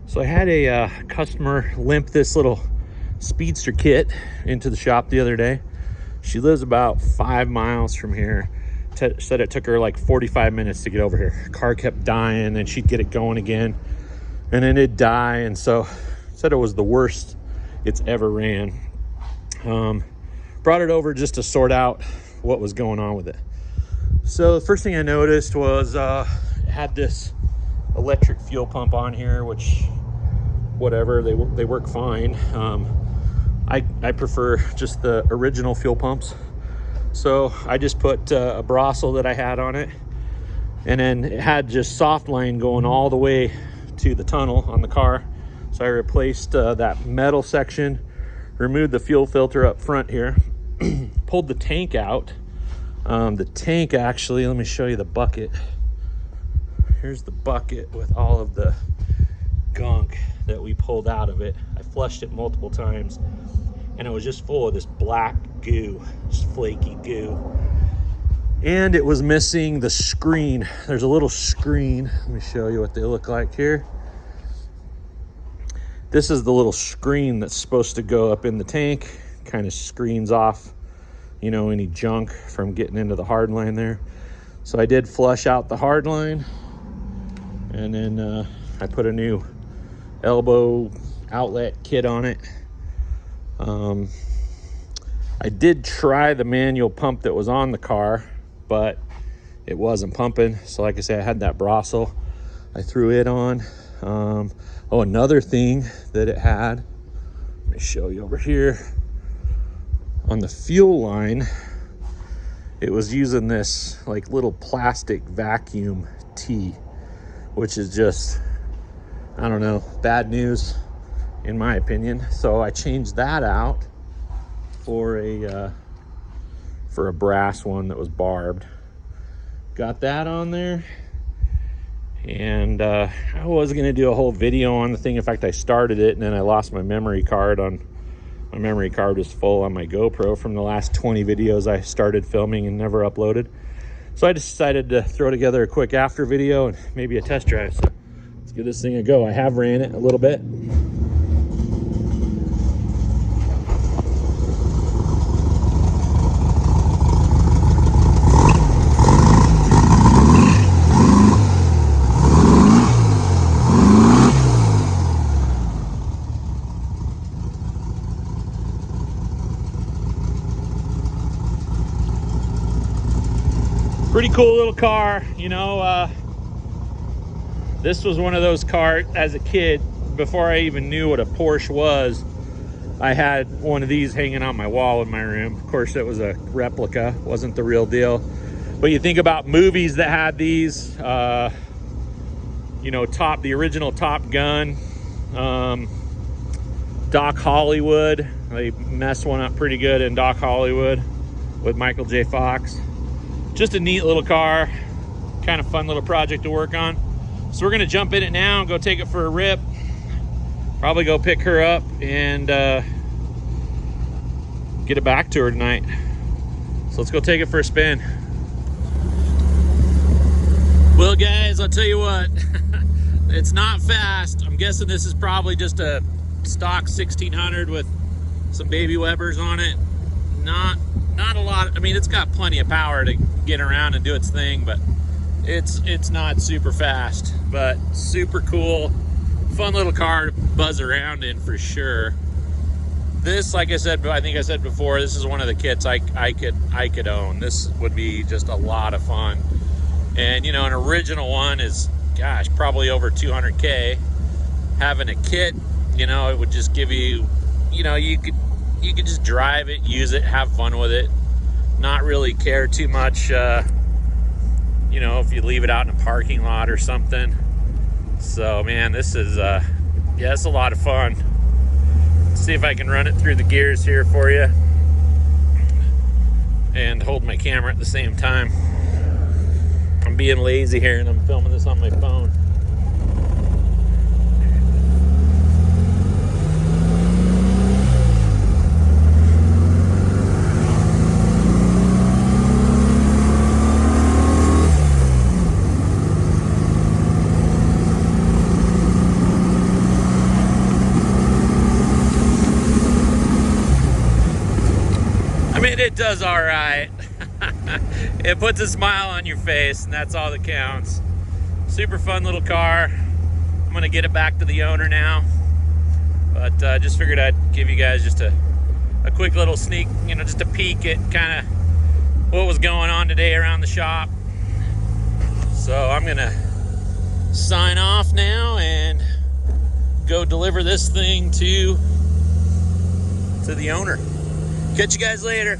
So I had a customer limp this little Speedster kit into the shop the other day. She lives about 5 miles from here. Said it took her like 45 minutes to get over here. Her car kept dying and she'd get it going again and then it'd die. And so said it was the worst it's ever ran. Brought it over just to sort out what was going on with it. So the first thing I noticed was it had this electric fuel pump on here, which whatever, they work fine. I prefer just the original fuel pumps. So I just put a Brosel that I had on it, and then it had just soft line going all the way to the tunnel on the car. So I replaced that metal section, removed the fuel filter up front here, pulled the tank out. The tank actually, let me show you the bucket. Here's the bucket with all of the gunk that we pulled out of it. I flushed it multiple times and it was just full of this black goo, just flaky goo. And it was missing the screen. There's a little screen. Let me show you what they look like here. This is the little screen that's supposed to go up in the tank, kind of screens off, you know, any junk from getting into the hard line there. So I did flush out the hard line, and then I put a new elbow outlet kit on it. I did try the manual pump that was on the car, but it wasn't pumping. So like I said, I had that Brosel. I threw it on. Oh, another thing that it had, let me show you over here. On the fuel line, it was using this like little plastic vacuum tee, which is just, I don't know, bad news in my opinion. So I changed that out for a brass one that was barbed. Got that on there. And I was gonna do a whole video on the thing. In fact, I started it and then I lost my memory card. My memory card was full on my GoPro from the last 20 videos I started filming and never uploaded. So I decided to throw together a quick after video and maybe a test drive. So let's give this thing a go. I have ran it a little bit. Pretty cool little car, you know. This was one of those cars as a kid, before I even knew what a Porsche was. I had one of these hanging on my wall in my room. Of course, it was a replica, wasn't the real deal. But you think about movies that had these, you know, the original Top Gun, Doc Hollywood. They messed one up pretty good in Doc Hollywood with Michael J. Fox. Just a neat little car, kind of fun little project to work on. So we're gonna jump in it now and go take it for a rip. Probably go pick her up and get it back to her tonight. So let's go take it for a spin. Well guys, I'll tell you what, it's not fast. I'm guessing this is probably just a stock 1600 with some baby Webers on it. Not a lot. I mean, it's got plenty of power to get around and do its thing, but it's not super fast, but super cool, fun little car to buzz around in for sure. This, like I said, I think I said before, this is one of the kits I could own. This would be just a lot of fun. And you know, an original one is, gosh, probably over 200K. Having a kit, you know, it would just give you, you know, you could just drive it, use it, have fun with it, not really care too much, you know, if you leave it out in a parking lot or something. So man, this is yeah, it's a lot of fun. Let's see if I can run it through the gears here for you and hold my camera at the same time. I'm being lazy here and I'm filming this on my phone. and it does all right. It puts a smile on your face, and that's all that counts. Super fun little car. I'm gonna get it back to the owner now, but just figured I'd give you guys just a quick little sneak, you know, just a peek at kind of what was going on today around the shop. So I'm gonna sign off now and go deliver this thing to the owner. Catch you guys later.